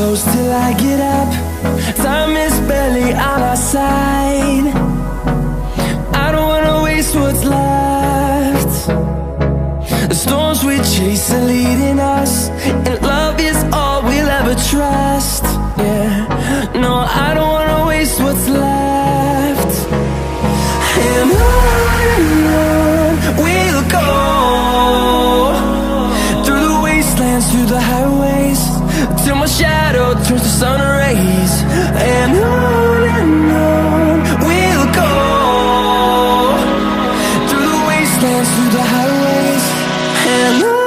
close till I get up. Time is barely on our side. I don't wanna waste what's left. The storms we chase are leading us, and love is all we'll ever trust. Yeah, no, I don't wanna waste what's left. And on we'll go, through the wastelands, through the highways, till my shadow turns to sun rays. And on we'll go, through the wastelands, through the highways, and on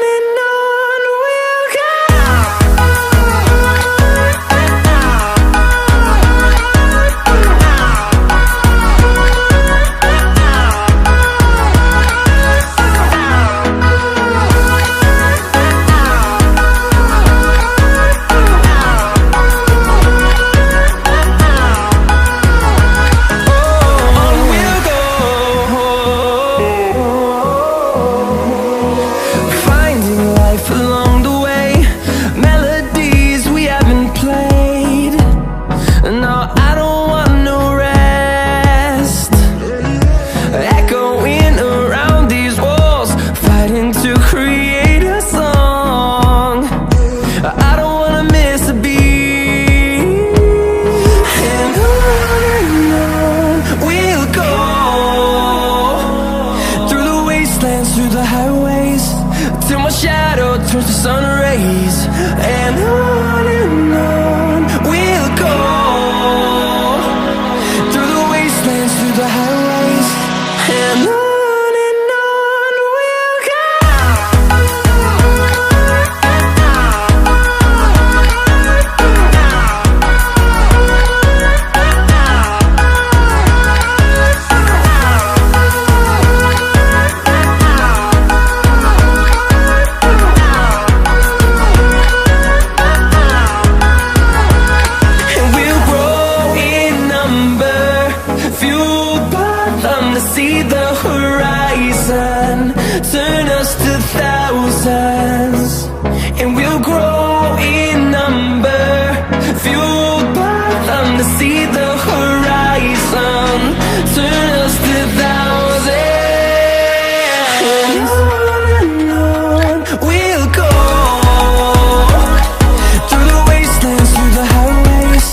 we'll go. Through the highways, till my shadow turns to sun rays. And on we'll go, through the wastelands, through the highways, and on we'll go. See the horizon turn us to thousands, and we'll grow in number, fueled by them. To see the horizon turn us to thousands, and on we'll go, through the wastelands, through the highways,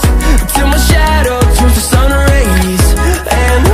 till my shadow turns to sun rays. And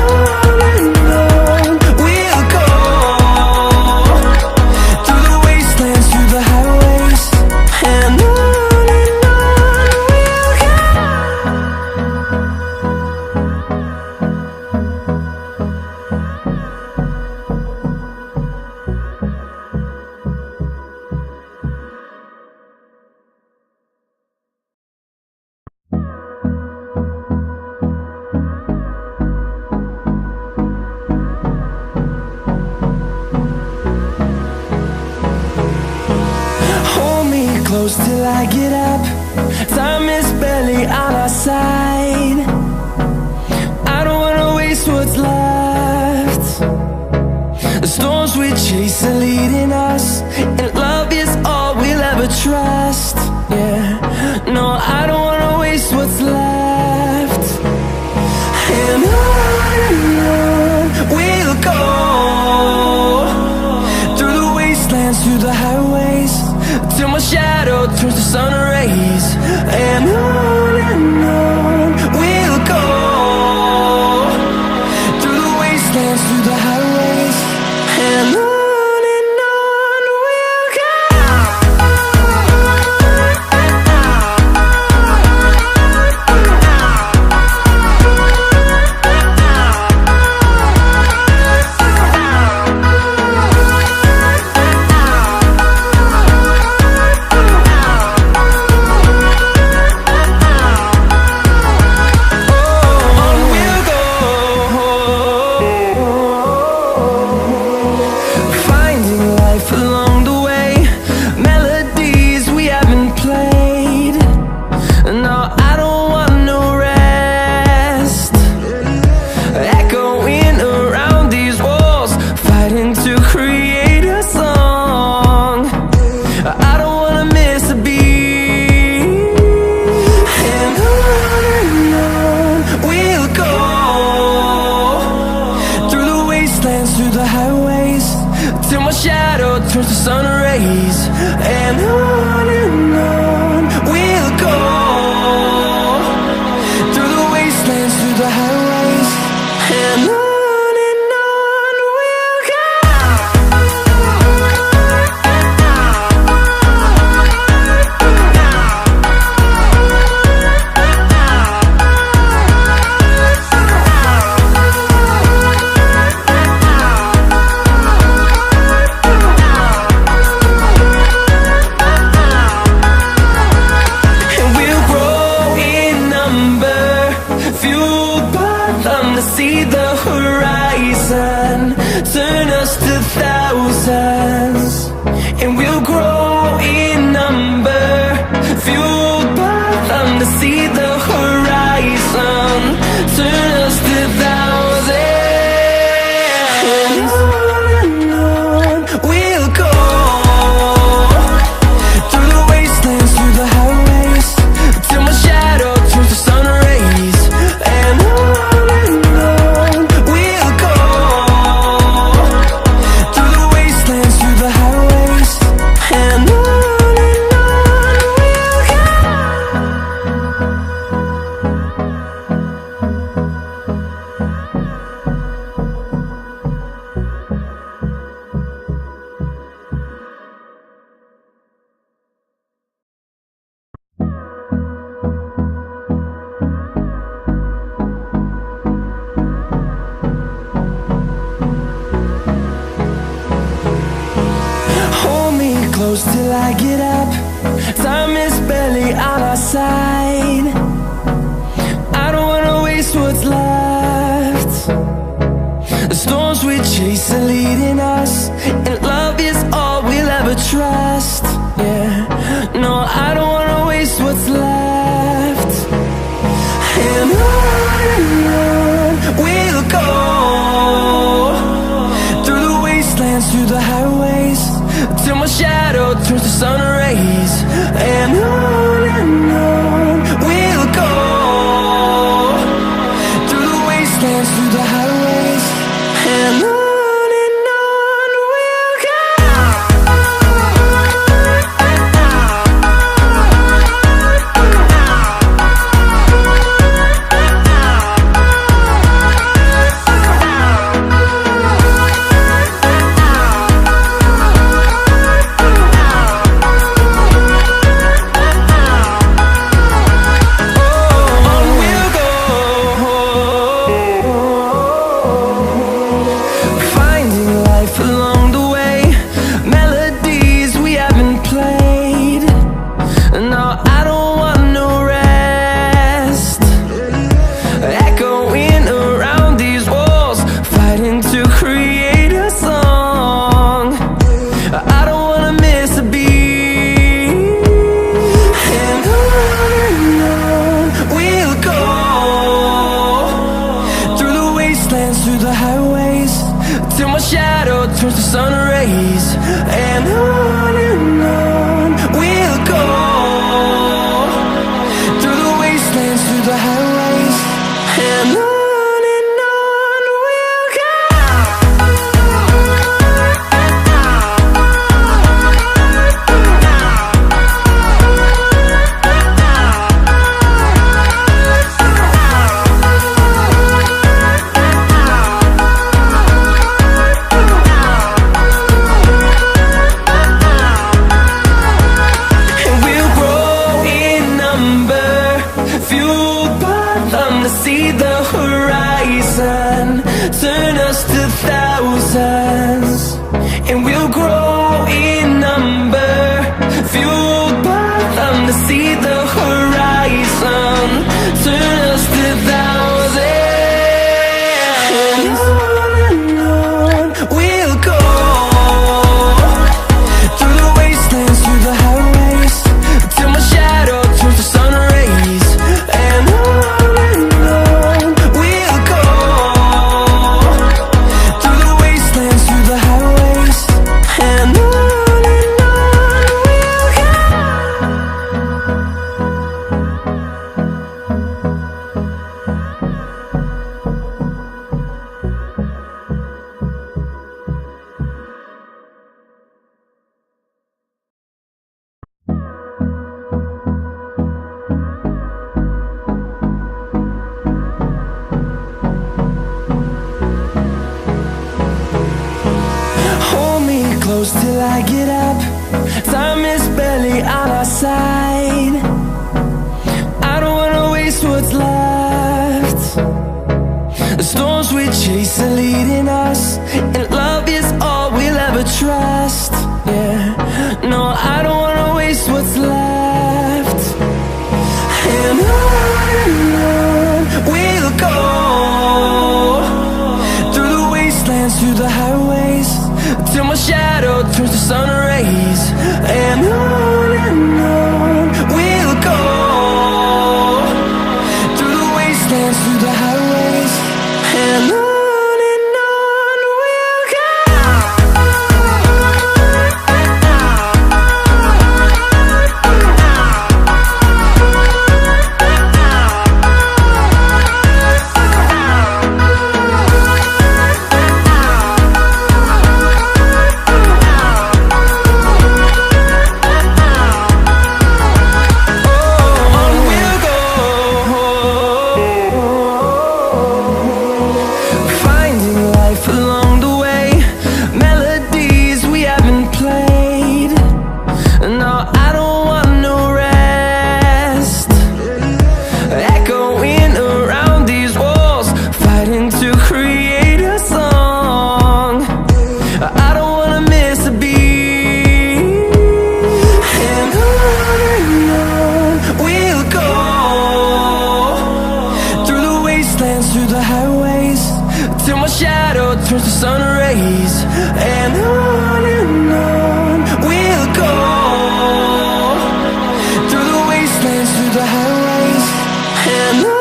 close till I get up. Time is barely on our side. I don't wanna waste what's left. The storms we chase are leading us, and love is all we'll ever trust. Yeah, no, I don't wanna waste what's left. And on we'll go, through the wastelands, through the highways, till my shadow turns to sun rays. And on we'll go, through the wastelands, through the highways, and on we'll go. see the horizon, turn us to thousands, and we'll grow in number, fueled by them to see the horizon, turn us to thousands. And on we'll go, through the wastelands, through the highways, till my shadow turns to sun rays. And on we'll go, through the wastelands, through the highways. And on we'll go. Hold me close till I get up. Time is barely on our side. I don't wanna waste what's left. The storms we chase are leading us, and love is all we'll ever trust. Yeah, no, I don't wanna waste what's left. And on we'll go, through the wastelands, through the highways, till my shadow turns to sun rays. And on we'll go, through the wastelands, through the highways. And on we'll go. Through the highways, till my shadow turns to sun rays. And on we'll go, through the wastelands, through the highways. And on we'll go. Fueled by them to see the horizon, turn us to thousands, and we'll grow in number. Fueled by them to see the horizon, turn us to thousands. And on we'll go, through the wastelands, through the highways, till my shadow turns to sun rays. And on we'll go, through the wastelands, through the highways. And on we'll go. Close till I get up. Time is barely on our side. I don't wanna waste what's left. The storms we chase are leading us, and love is all we'll ever trust. Yeah, no, I don't wanna waste what's left. And on we'll go, wastelands, through the highways, and on we'll go. Through the highways, till my shadow turns to sun rays, and on we'll go. Through the wastelands, through the highways, and on.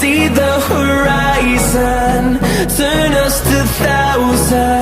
See the horizon, turn us to thousands.